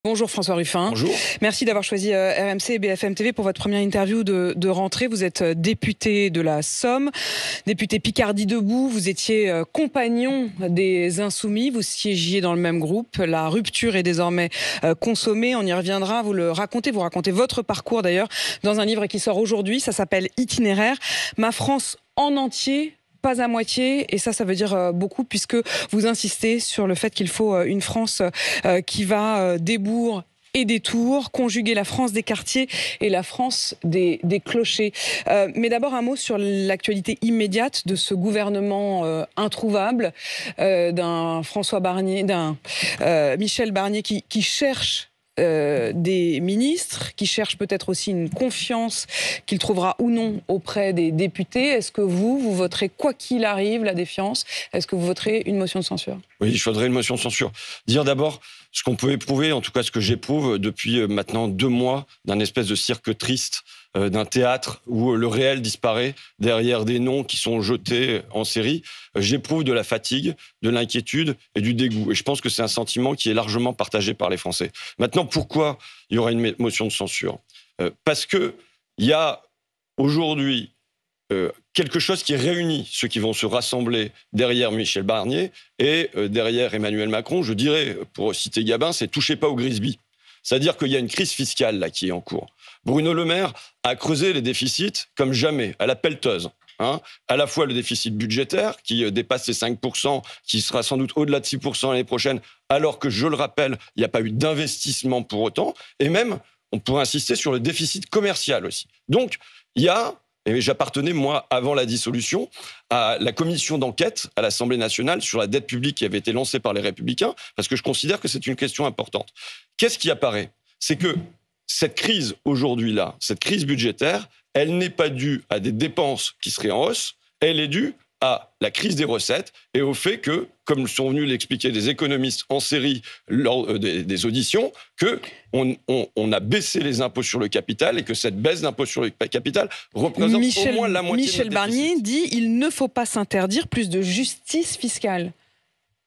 Bonjour François Ruffin. Bonjour. Merci d'avoir choisi RMC et BFM TV pour votre première interview de rentrée. Vous êtes député de la Somme, député Picardie Debout. Vous étiez compagnon des Insoumis. Vous siégiez dans le même groupe. La rupture est désormais consommée. On y reviendra. Vous le racontez. Vous racontez votre parcours d'ailleurs dans un livre qui sort aujourd'hui. Ça s'appelle Itinéraire. Ma France en entier. Pas à moitié, et ça veut dire beaucoup, puisque vous insistez sur le fait qu'il faut une France qui va des bourgs et des tours, conjuguer la France des quartiers et la France des clochers. Mais d'abord un mot sur l'actualité immédiate de ce gouvernement introuvable, d'un François Barnier, d'un Michel Barnier qui cherche des ministres, qui cherchent peut-être aussi une confiance qu'il trouvera ou non auprès des députés. Est-ce que vous voterez quoi qu'il arrive la défiance? Est-ce que vous voterez une motion de censure? Oui, je voterai une motion de censure. Dire d'abord ce qu'on peut éprouver, en tout cas ce que j'éprouve depuis maintenant 2 mois, d'un espèce de cirque triste, d'un théâtre où le réel disparaît derrière des noms qui sont jetés en série. J'éprouve de la fatigue, de l'inquiétude et du dégoût. Et je pense que c'est un sentiment qui est largement partagé par les Français. Maintenant, pourquoi il y aura une motion de censure? Parce qu'il y a aujourd'hui quelque chose qui réunit ceux qui vont se rassembler derrière Michel Barnier et derrière Emmanuel Macron. Je dirais, pour citer Gabin, c'est « touchez pas au Grisby ». C'est-à-dire qu'il y a une crise fiscale là qui est en cours. Bruno Le Maire a creusé les déficits comme jamais, à la pelleteuse. À la fois le déficit budgétaire, qui dépasse les 5%, qui sera sans doute au-delà de 6% l'année prochaine, alors que, je le rappelle, il n'y a pas eu d'investissement pour autant. Et même, on pourrait insister sur le déficit commercial aussi. Donc, il y a... Et j'appartenais, moi, avant la dissolution, à la commission d'enquête à l'Assemblée nationale sur la dette publique qui avait été lancée par les Républicains, parce que je considère que c'est une question importante. Qu'est-ce qui apparaît? C'est que cette crise aujourd'hui-là, cette crise budgétaire, elle n'est pas due à des dépenses qui seraient en hausse, elle est due à la crise des recettes et au fait que, comme sont venus l'expliquer des économistes en série lors des auditions, qu'on a baissé les impôts sur le capital et que cette baisse d'impôts sur le capital représente au moins la moitié Michel de notre Barnier déficit. dit qu'il ne faut pas s'interdire plus de justice fiscale.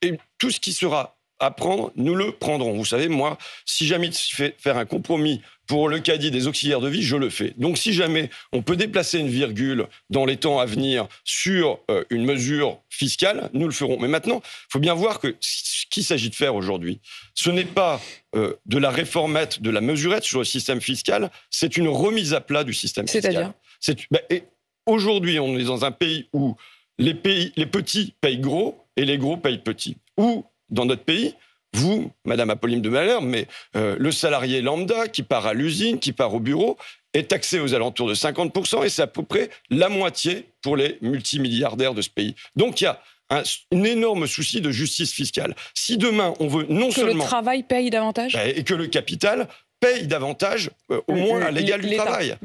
Et tout ce qui sera à prendre, nous le prendrons. Vous savez, moi, si jamais il fait faire un compromis pour le caddie des auxiliaires de vie, je le fais. Donc si jamais on peut déplacer une virgule dans les temps à venir sur une mesure fiscale, nous le ferons. Mais maintenant, il faut bien voir que ce qu'il s'agit de faire aujourd'hui, ce n'est pas de la réformette, de la mesurette sur le système fiscal, c'est une remise à plat du système fiscal. C'est-à-dire aujourd'hui, on est dans un pays où les petits payent gros et les gros payent petits. Ou, dans notre pays, vous, Madame Apolline de Malherbe, mais le salarié lambda qui part à l'usine, qui part au bureau, est taxé aux alentours de 50%, et c'est à peu près la moitié pour les multimilliardaires de ce pays. Donc il y a un énorme souci de justice fiscale. Si demain, on veut non seulement... Que le travail paye davantage ? Et que le capital paye davantage, au moins à l'égal du travail.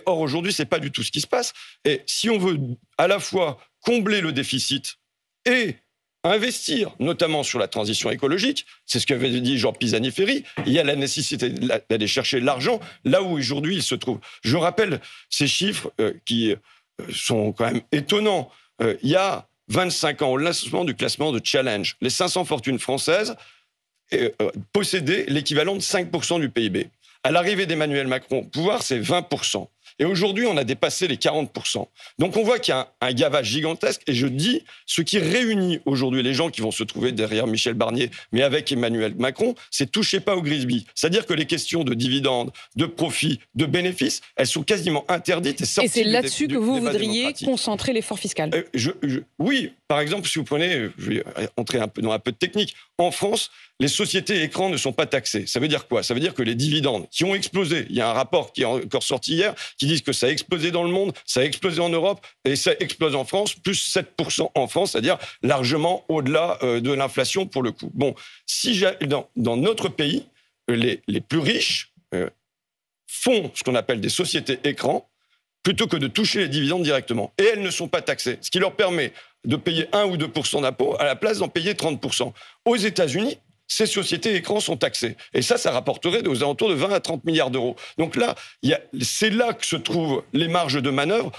Or, aujourd'hui, ce n'est pas du tout ce qui se passe. Et si on veut à la fois combler le déficit et investir, notamment sur la transition écologique, c'est ce qu'avait dit Jean Pisani-Ferry, il y a la nécessité d'aller chercher l'argent là où aujourd'hui il se trouve. Je rappelle ces chiffres qui sont quand même étonnants. Il y a 25 ans, au lancement du classement de Challenge, les 500 fortunes françaises possédaient l'équivalent de 5% du PIB. À l'arrivée d'Emmanuel Macron au pouvoir, c'est 20%. Et aujourd'hui, on a dépassé les 40%. Donc on voit qu'il y a un gavage gigantesque. Et je dis, ce qui réunit aujourd'hui les gens qui vont se trouver derrière Michel Barnier, mais avec Emmanuel Macron, c'est touchez pas au Grisby. C'est-à-dire que les questions de dividendes, de profits, de bénéfices, elles sont quasiment interdites. Et c'est là-dessus que vous voudriez concentrer l'effort fiscal. Oui, par exemple, si vous prenez, je vais entrer dans un peu de technique, en France, les sociétés écrans ne sont pas taxées. Ça veut dire quoi? Ça veut dire que les dividendes qui ont explosé, il y a un rapport qui est encore sorti hier, qui dit que ça a explosé dans le monde, ça a explosé en Europe, et ça explose en France, plus 7% en France, c'est-à-dire largement au-delà de l'inflation pour le coup. Bon, si dans notre pays, les plus riches font ce qu'on appelle des sociétés écrans, plutôt que de toucher les dividendes directement. Et elles ne sont pas taxées, ce qui leur permet de payer 1 ou 2% d'impôts à la place d'en payer 30%. Aux États-Unis, ces sociétés écrans sont taxées. Et ça rapporterait aux alentours de 20 à 30 milliards d'euros. Donc là, c'est là que se trouvent les marges de manœuvre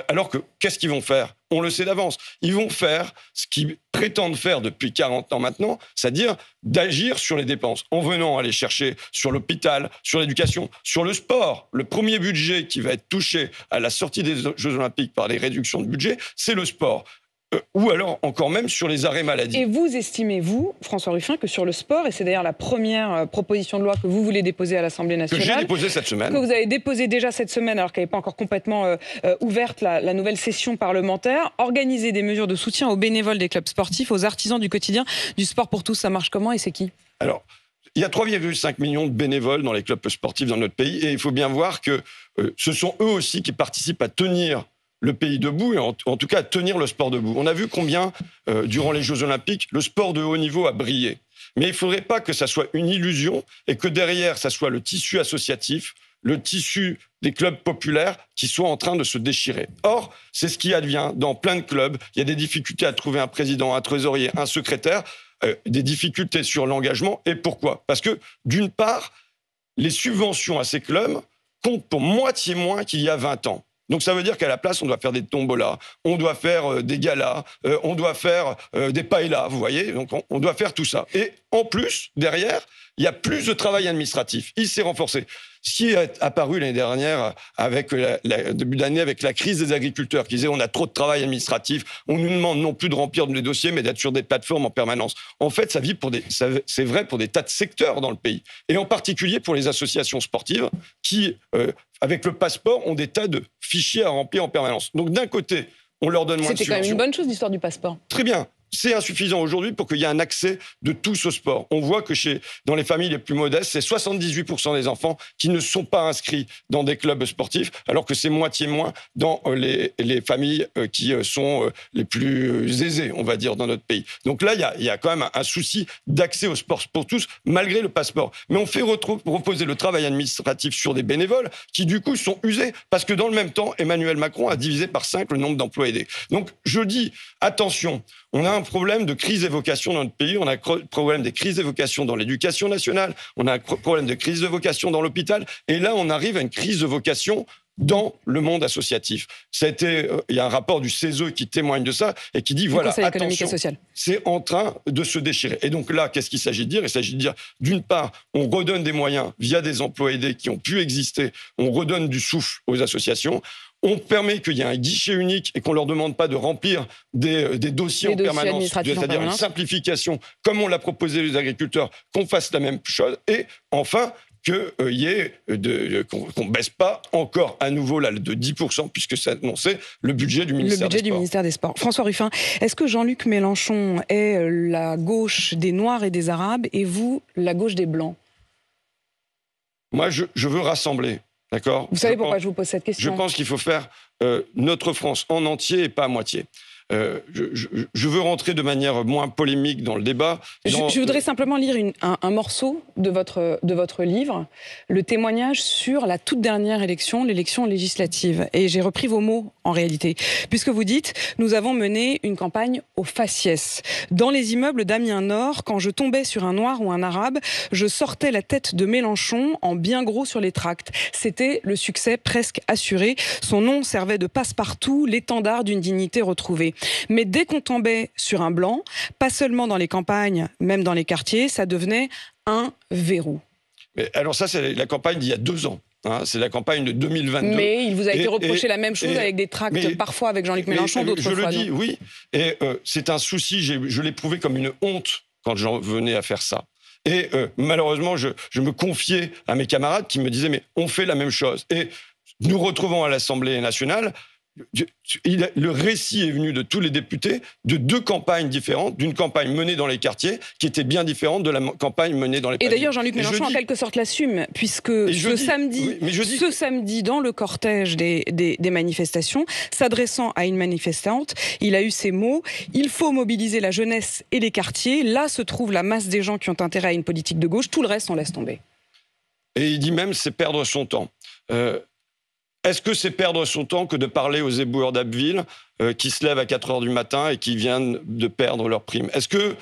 alors que, qu'est-ce qu'ils vont faire ? On le sait d'avance. Ils vont faire ce qu'ils prétendent faire depuis 40 ans maintenant, c'est-à-dire d'agir sur les dépenses, en venant aller chercher sur l'hôpital, sur l'éducation, sur le sport. Le premier budget qui va être touché à la sortie des Jeux Olympiques par les réductions de budget, c'est le sport. Ou alors encore même sur les arrêts maladie. Et vous estimez, vous, François Ruffin, que sur le sport, et c'est d'ailleurs la première proposition de loi que vous voulez déposer à l'Assemblée nationale, que j'ai déposée cette semaine, que vous avez déposée déjà cette semaine, alors qu'elle n'est pas encore complètement ouverte la nouvelle session parlementaire, organiser des mesures de soutien aux bénévoles des clubs sportifs, aux artisans du quotidien, du sport pour tous, ça marche comment et c'est qui ? Alors, il y a 3,5 millions de bénévoles dans les clubs sportifs dans notre pays, et il faut bien voir que ce sont eux aussi qui participent à tenir le pays debout, et en tout cas à tenir le sport debout. On a vu combien, durant les Jeux Olympiques, le sport de haut niveau a brillé. Mais il ne faudrait pas que ça soit une illusion et que derrière, ça soit le tissu associatif, le tissu des clubs populaires qui soit en train de se déchirer. Or, c'est ce qui advient dans plein de clubs. Il y a des difficultés à trouver un président, un trésorier, un secrétaire, des difficultés sur l'engagement. Et pourquoi ? Parce que, d'une part, les subventions à ces clubs comptent pour moitié moins qu'il y a 20 ans. Donc ça veut dire qu'à la place, on doit faire des tombolas, on doit faire des galas, on doit faire des paellas, vous voyez. Donc on doit faire tout ça. Et en plus, derrière, il y a plus de travail administratif. Il s'est renforcé. Ce qui est apparu l'année dernière, avec début d'année, avec la crise des agriculteurs, qui disaient on a trop de travail administratif, on nous demande non plus de remplir des dossiers, mais d'être sur des plateformes en permanence. En fait, c'est vrai pour des tas de secteurs dans le pays, et en particulier pour les associations sportives qui, avec le passeport, ont des tas de fichiers à remplir en permanence. Donc d'un côté, on leur donne moins de subventions. C'était quand même une bonne chose, l'histoire du passeport. Très bien. C'est insuffisant aujourd'hui pour qu'il y ait un accès de tous au sport. On voit que dans les familles les plus modestes, c'est 78% des enfants qui ne sont pas inscrits dans des clubs sportifs, alors que c'est moitié moins dans les familles qui sont les plus aisées, on va dire, dans notre pays. Donc là, il y a quand même un souci d'accès au sport pour tous, malgré le passeport. Mais on fait reposer le travail administratif sur des bénévoles qui, du coup, sont usés, parce que dans le même temps, Emmanuel Macron a divisé par 5 le nombre d'emplois aidés. Donc, je dis, attention, on a un problème de crise des vocations dans notre pays, on a un problème des crises des vocations dans l'éducation nationale, on a un problème de crise de vocation dans l'hôpital, et là, on arrive à une crise de vocation dans le monde associatif. Il y a un rapport du CESE qui témoigne de ça et qui dit, voilà, attention, c'est en train de se déchirer. Et donc là, qu'est-ce qu'il s'agit de dire ? Il s'agit de dire, d'une part, on redonne des moyens via des emplois aidés qui ont pu exister, on redonne du souffle aux associations, on permet qu'il y ait un guichet unique et qu'on ne leur demande pas de remplir des dossiers en permanence, c'est-à-dire une simplification, comme on l'a proposé les agriculteurs, qu'on fasse la même chose. Et enfin, qu'on ne baisse pas encore à nouveau là, de 10%, puisque c'est annoncé le budget du ministère des Sports. François Ruffin, est-ce que Jean-Luc Mélenchon est la gauche des Noirs et des Arabes et vous, la gauche des Blancs ? Moi, je veux rassembler. D'accord ? Vous savez pourquoi je vous pose cette question ? Je pense qu'il faut faire notre France en entier et pas à moitié. Je veux rentrer de manière moins polémique dans le débat. Je voudrais simplement lire un morceau de votre livre, le témoignage sur la toute dernière élection, l'élection législative. Et j'ai repris vos mots, en réalité, puisque vous dites « Nous avons mené une campagne au faciès. Dans les immeubles d'Amiens Nord, quand je tombais sur un noir ou un arabe, je sortais la tête de Mélenchon en bien gros sur les tracts. C'était le succès presque assuré. Son nom servait de passe-partout, l'étendard d'une dignité retrouvée. Mais dès qu'on tombait sur un blanc, pas seulement dans les campagnes, même dans les quartiers, ça devenait un verrou. » Mais alors ça, c'est la campagne d'il y a 2 ans. Hein, c'est la campagne de 2022. Mais il vous a été reproché la même chose avec des tracts, parfois avec Jean-Luc Mélenchon, d'autres fois. Je le dis, non. oui. Et c'est un souci, je l'ai prouvé comme une honte quand j'en venais à faire ça. Et malheureusement, je me confiais à mes camarades qui me disaient « mais on fait la même chose ». Et nous retrouvons à l'Assemblée nationale. Le récit est venu de tous les députés de 2 campagnes différentes, d'une campagne menée dans les quartiers qui était bien différente de la campagne menée dans les pavillons. Et d'ailleurs, Jean-Luc Mélenchon, en quelque sorte, l'assume, puisque ce samedi, dans le cortège des manifestations, s'adressant à une manifestante, il a eu ces mots « Il faut mobiliser la jeunesse et les quartiers. Là se trouve la masse des gens qui ont intérêt à une politique de gauche. Tout le reste, on laisse tomber. » Et il dit même « c'est perdre son temps ». Est-ce que c'est perdre son temps que de parler aux éboueurs d'Abbeville, qui se lèvent à 4 heures du matin et qui viennent de perdre leur prime. Est-ce que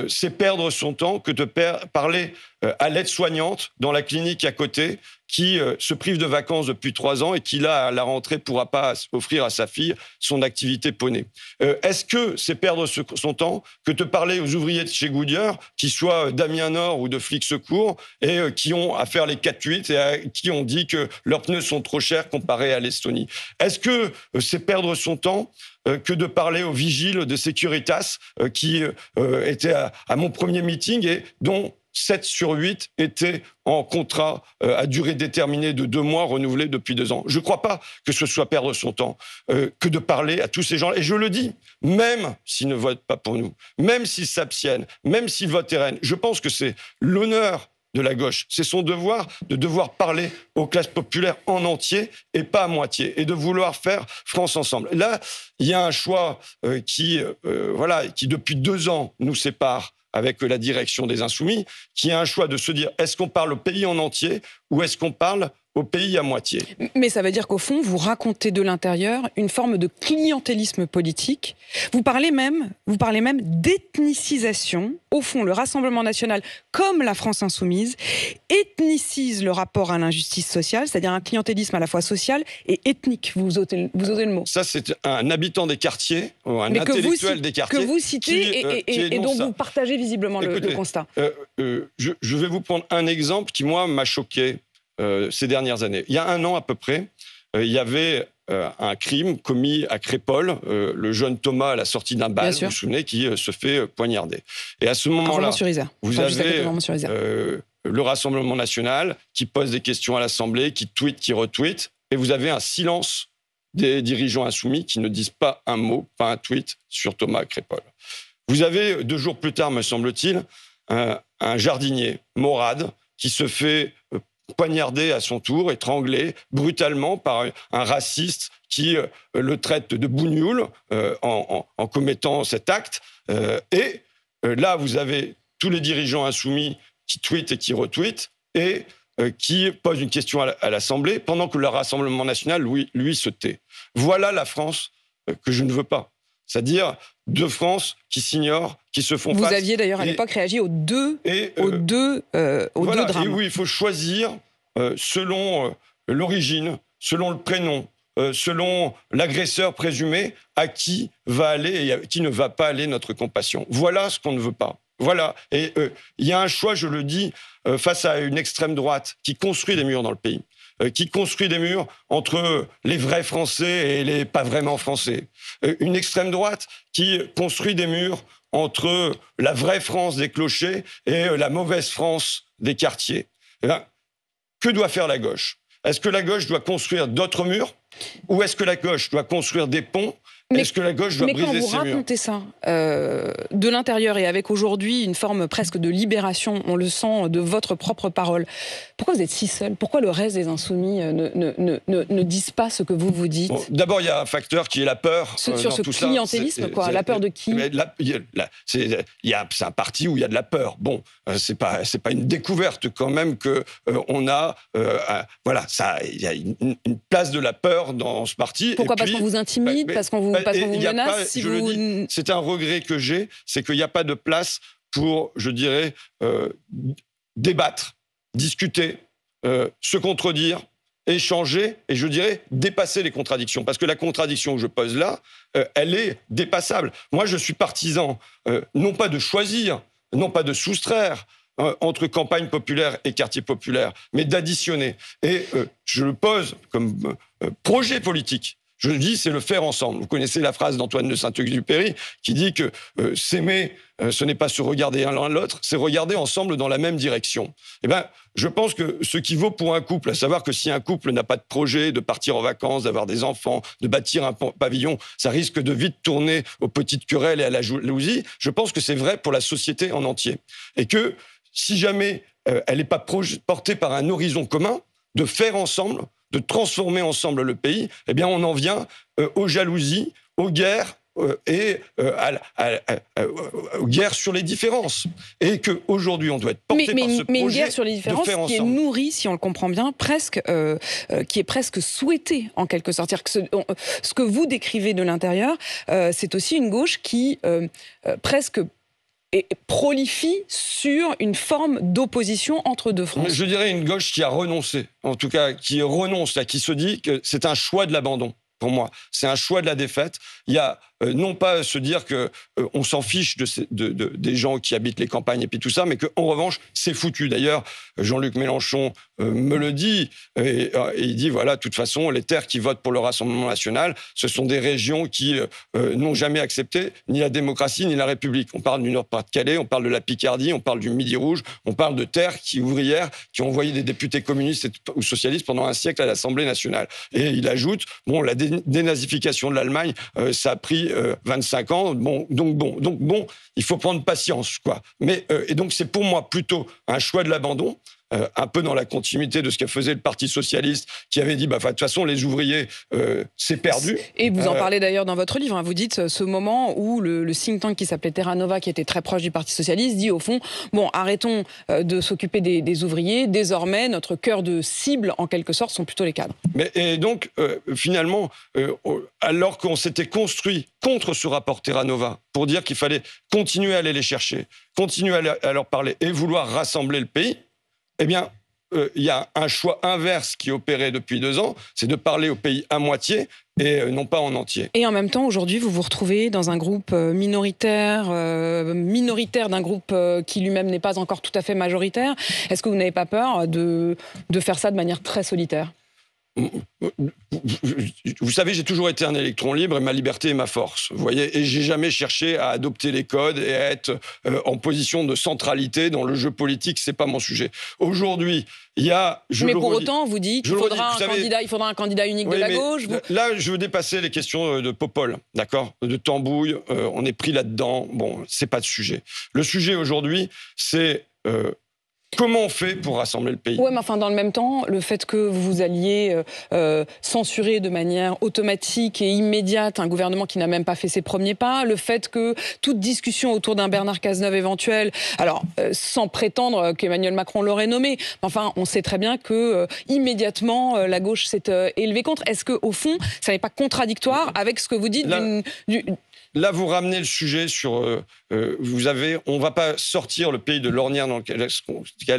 c'est perdre son temps que de parler à l'aide-soignante dans la clinique à côté qui se prive de vacances depuis 3 ans et qui, là, à la rentrée, ne pourra pas offrir à sa fille son activité poney? Est-ce que c'est perdre son temps que de parler aux ouvriers de chez Goodyear, qui soient d'Amiens Nord ou de Flic Secours, et qui ont à faire les 4-8 et à qui ont dit que leurs pneus sont trop chers comparés à l'Estonie? Est-ce que c'est perdre son temps que de parler aux vigiles de Securitas qui étaient à mon premier meeting et dont 7 sur 8 étaient en contrat à durée déterminée de 2 mois, renouvelé depuis 2 ans. Je ne crois pas que ce soit perdre son temps que de parler à tous ces gens. Et je le dis, même s'ils ne votent pas pour nous, même s'ils s'abstiennent, même s'ils votent RN, je pense que c'est l'honneur de la gauche. C'est son devoir de devoir parler aux classes populaires en entier et pas à moitié, et de vouloir faire France ensemble. Là, il y a un choix qui depuis 2 ans nous sépare avec la direction des Insoumis, qui a un choix de se dire, est-ce qu'on parle au pays en entier ou est-ce qu'on parle au pays à moitié? Mais ça veut dire qu'au fond, vous racontez de l'intérieur une forme de clientélisme politique. Vous parlez même d'ethnicisation. Au fond, le Rassemblement national, comme la France insoumise, ethnicise le rapport à l'injustice sociale, c'est-à-dire un clientélisme à la fois social et ethnique. Vous osez le mot. Ça, c'est un habitant des quartiers, ou un intellectuel des quartiers. Que vous citez et dont vous partagez visiblement le constat. Je vais vous prendre un exemple qui, moi, m'a choqué ces dernières années. Il y a 1 an à peu près, il y avait un crime commis à Crépol, le jeune Thomas à la sortie d'un bal, vous vous souvenez, qui se fait poignarder. Et à ce moment-là, vous avez le Rassemblement national qui pose des questions à l'Assemblée, qui tweet, qui retweet, et vous avez un silence des dirigeants insoumis qui ne disent pas un mot, pas un tweet sur Thomas à Crépol. Vous avez 2 jours plus tard, me semble-t-il, un jardinier, Morad, qui se fait poignardé à son tour, étranglé brutalement par un raciste qui le traite de bougnoul en commettant cet acte. Et là, vous avez tous les dirigeants insoumis qui tweetent et qui retweetent et qui posent une question à l'Assemblée pendant que le Rassemblement national, lui se tait. Voilà la France que je ne veux pas. C'est-à-dire 2 France qui s'ignorent, qui se font face. Vous aviez d'ailleurs à l'époque réagi aux deux drames. Et oui, il faut choisir selon l'origine, selon le prénom, selon l'agresseur présumé, à qui va aller et à qui ne va pas aller notre compassion. Voilà ce qu'on ne veut pas. Voilà. Et il y a un choix, je le dis, face à une extrême droite qui construit des murs dans le pays. Qui construit des murs entre les vrais Français et les pas vraiment Français. Une extrême droite qui construit des murs entre la vraie France des clochers et la mauvaise France des quartiers. Eh bien, que doit faire la gauche? Est-ce que la gauche doit construire d'autres murs? Ou est-ce que la gauche doit construire des ponts? Est-ce que la gauche doit briser ces murs? Mais quand vous racontez ça, de l'intérieur et avec aujourd'hui une forme presque de libération, on le sent de votre propre parole, pourquoi vous êtes si seul? Pourquoi le reste des Insoumis ne disent pas ce que vous dites? Bon, d'abord, il y a un facteur qui est la peur. Sur ce clientélisme, quoi. La peur de qui? C'est un parti où il y a de la peur. Bon, c'est pas une découverte quand même que on a. Il y a une place de la peur dans ce parti. Pourquoi? Parce qu'on vous intimide, parce qu'on vous menace. C'est un regret que j'ai, c'est qu'il n'y a pas de place pour, je dirais, débattre, discuter, se contredire, échanger et, je dirais, dépasser les contradictions. Parce que la contradiction que je pose là, elle est dépassable. Moi, je suis partisan, non pas de choisir, non pas de soustraire entre campagne populaire et quartier populaire, mais d'additionner. Et je le pose comme projet politique. Je le dis, c'est le faire ensemble. Vous connaissez la phrase d'Antoine de Saint-Exupéry qui dit que s'aimer, ce n'est pas se regarder l'un l'autre, c'est regarder ensemble dans la même direction. Eh bien, je pense que ce qui vaut pour un couple, à savoir que si un couple n'a pas de projet de partir en vacances, d'avoir des enfants, de bâtir un pavillon, ça risque de vite tourner aux petites querelles et à la jalousie. Je pense que c'est vrai pour la société en entier. Et que si jamais elle n'est pas portée par un horizon commun, de faire ensemble, de transformer ensemble le pays, eh bien on en vient aux jalousies, aux guerres guerre sur les différences. Et qu'aujourd'hui, on doit être porté par ce projet. Mais une guerre sur les différences qui est nourrie, si on le comprend bien, qui est presque souhaitée, en quelque sorte. C'est-à-dire que ce que vous décrivez de l'intérieur, c'est aussi une gauche qui presque prolifie sur une forme d'opposition entre deux fronts. Je dirais une gauche qui a renoncé, en tout cas qui renonce, là, qui se dit que c'est un choix de l'abandon. Pour moi, c'est un choix de la défaite. Il y a non pas se dire que on s'en fiche des gens qui habitent les campagnes et puis tout ça, mais qu'en revanche, c'est foutu. D'ailleurs, Jean-Luc Mélenchon me le dit, et il dit, voilà, de toute façon, les terres qui votent pour le Rassemblement national, ce sont des régions qui n'ont jamais accepté ni la démocratie ni la République. On parle du Nord-Pas-de-Calais, on parle de la Picardie, on parle du Midi Rouge, on parle de terres ouvrières qui ont envoyé des députés communistes ou socialistes pendant un siècle à l'Assemblée nationale. Et il ajoute, bon, la dénazification de l'Allemagne, ça a pris 25 ans. Donc, il faut prendre patience, quoi. Et donc, c'est pour moi plutôt un choix de l'abandon. Un peu dans la continuité de ce que faisait le Parti socialiste, qui avait dit, de toute façon, les ouvriers, c'est perdu. Et vous en parlez d'ailleurs dans votre livre, hein, vous dites ce moment où le think tank qui s'appelait Terra Nova, qui était très proche du Parti socialiste, dit au fond, bon, arrêtons de s'occuper des ouvriers, désormais, notre cœur de cible, en quelque sorte, sont plutôt les cadres. Et donc, finalement, alors qu'on s'était construit contre ce rapport Terra Nova, pour dire qu'il fallait continuer à aller les chercher, continuer à leur parler et vouloir rassembler le pays, eh bien, il y a un choix inverse qui est opéré depuis 2 ans, c'est de parler au pays à moitié et non pas en entier. Et en même temps, aujourd'hui, vous vous retrouvez dans un groupe minoritaire d'un groupe qui lui-même n'est pas encore tout à fait majoritaire. Est-ce que vous n'avez pas peur de faire ça de manière très solitaire ? Vous savez, j'ai toujours été un électron libre et ma liberté est ma force. Vous voyez, et j'ai jamais cherché à adopter les codes et à être en position de centralité dans le jeu politique. C'est pas mon sujet. Aujourd'hui, il y a. Mais pour autant, vous dites qu'il faudra un candidat unique de la gauche. Là, je veux dépasser les questions de Popol, d'accord, de tambouille. On est pris là-dedans. Bon, c'est pas de sujet. Le sujet aujourd'hui, c'est comment on fait pour rassembler le pays ? Oui, mais enfin, dans le même temps, le fait que vous alliez censurer de manière automatique et immédiate un gouvernement qui n'a même pas fait ses premiers pas, le fait que toute discussion autour d'un Bernard Cazeneuve éventuel, alors sans prétendre qu'Emmanuel Macron l'aurait nommé, enfin, on sait très bien que immédiatement la gauche s'est élevée contre. Est-ce que, au fond, ça n'est pas contradictoire avec ce que vous dites Là, vous ramenez le sujet sur... on ne va pas sortir le pays de l'ornière dans lequel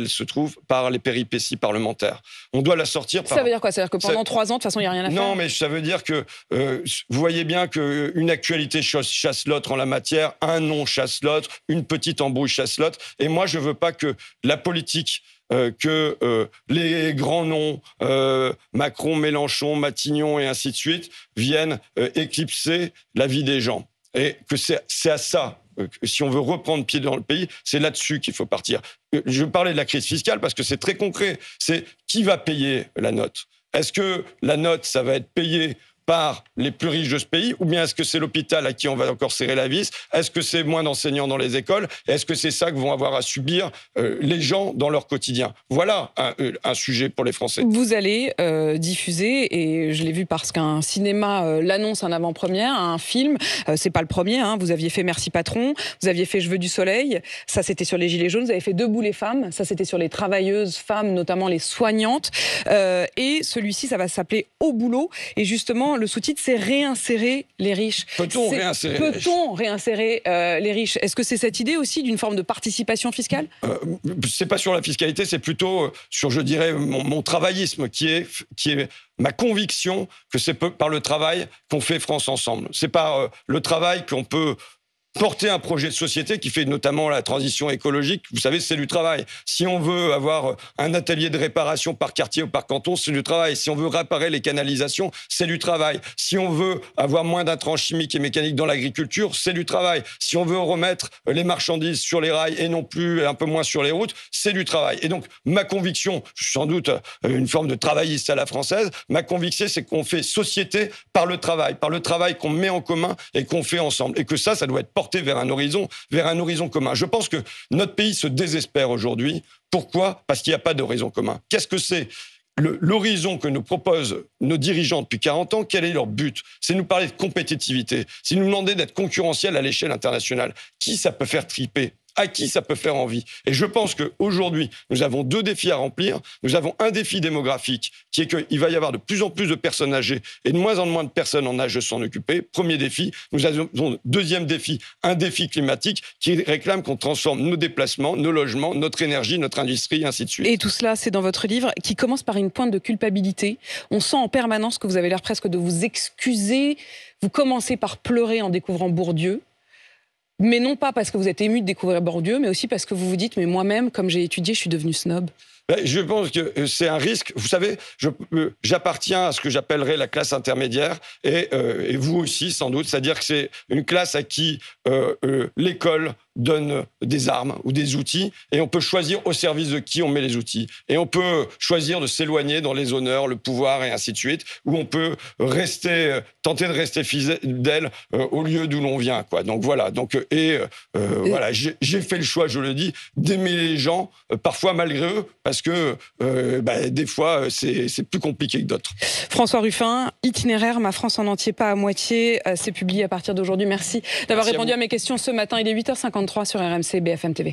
se trouve par les péripéties parlementaires. On doit la sortir par... Ça veut dire quoi ? C'est-à-dire que pendant 3 ans, de toute façon, il n'y a rien à faire ? Non, mais ça veut dire que vous voyez bien qu'une actualité chasse l'autre en la matière, un nom chasse l'autre, une petite embrouille chasse l'autre. Et moi, je ne veux pas que la politique... que les grands noms, Macron, Mélenchon, Matignon et ainsi de suite, viennent éclipser la vie des gens. Et que c'est à ça, si on veut reprendre pied dans le pays, c'est là-dessus qu'il faut partir. Je parlais de la crise fiscale parce que c'est très concret. C'est qui va payer la note ? Est-ce que la note, ça va être payé par les plus riches de ce pays, ou bien est-ce que c'est l'hôpital à qui on va encore serrer la vis ? Est-ce que c'est moins d'enseignants dans les écoles ? Est-ce que c'est ça que vont avoir à subir les gens dans leur quotidien ? Voilà un sujet pour les Français. Vous allez diffuser, et je l'ai vu parce qu'un cinéma l'annonce en avant-première, un film, c'est pas le premier, hein, vous aviez fait Merci Patron, vous aviez fait Je veux du soleil, ça c'était sur les Gilets jaunes, vous avez fait Debout les femmes, ça c'était sur les travailleuses femmes, notamment les soignantes, et celui-ci, ça va s'appeler Au boulot, et justement, le sous-titre, c'est réinsérer les riches. Peut-on réinsérer les riches ? Est-ce que c'est cette idée aussi d'une forme de participation fiscale ? C'est pas sur la fiscalité, c'est plutôt sur, je dirais, mon travaillisme, qui est ma conviction que c'est par le travail qu'on fait France ensemble. C'est par le travail qu'on peut porter un projet de société qui fait notamment la transition écologique. Vous savez, c'est du travail. Si on veut avoir un atelier de réparation par quartier ou par canton, c'est du travail. Si on veut réparer les canalisations, c'est du travail. Si on veut avoir moins d'intrants chimiques et mécaniques dans l'agriculture, c'est du travail. Si on veut remettre les marchandises sur les rails et non plus un peu moins sur les routes, c'est du travail. Et donc, ma conviction, je suis sans doute une forme de travailliste à la française, ma conviction, c'est qu'on fait société par le travail qu'on met en commun et qu'on fait ensemble. Et que ça doit être porté vers un horizon commun. Je pense que notre pays se désespère aujourd'hui. Pourquoi ? Parce qu'il n'y a pas d'horizon commun. Qu'est-ce que c'est ? l'horizon que nous proposent nos dirigeants depuis 40 ans, quel est leur but? C'est nous parler de compétitivité, c'est nous demander d'être concurrentiel à l'échelle internationale. Qui ça peut faire triper? À qui ça peut faire envie? Et je pense qu'aujourd'hui, nous avons 2 défis à remplir. Nous avons un défi démographique, qui est qu'il va y avoir de plus en plus de personnes âgées et de moins de personnes en âge de s'en occuper. Premier défi. Nous avons deuxième défi, un défi climatique qui réclame qu'on transforme nos déplacements, nos logements, notre énergie, notre industrie, et ainsi de suite. Et tout cela, c'est dans votre livre, qui commence par une pointe de culpabilité. On sent en permanence que vous avez l'air presque de vous excuser. Vous commencez par pleurer en découvrant Bourdieu. Mais non pas parce que vous êtes ému de découvrir Bourdieu, mais aussi parce que vous vous dites, mais moi-même, comme j'ai étudié, je suis devenu snob. Je pense que c'est un risque. Vous savez, j'appartiens à ce que j'appellerais la classe intermédiaire, et vous aussi, sans doute. C'est-à-dire que c'est une classe à qui l'école donne des armes ou des outils, et on peut choisir au service de qui on met les outils. Et on peut choisir de s'éloigner dans les honneurs, le pouvoir, et ainsi de suite, ou on peut tenter de rester fidèle au lieu d'où l'on vient, quoi. Donc voilà. Voilà, j'ai fait le choix, je le dis, d'aimer les gens, parfois malgré eux, parce que des fois, c'est plus compliqué que d'autres. François Ruffin, Itinéraire, Ma France en entier, pas à moitié, c'est publié à partir d'aujourd'hui. Merci d'avoir répondu à mes questions ce matin. Il est 8h53 sur RMC BFM TV.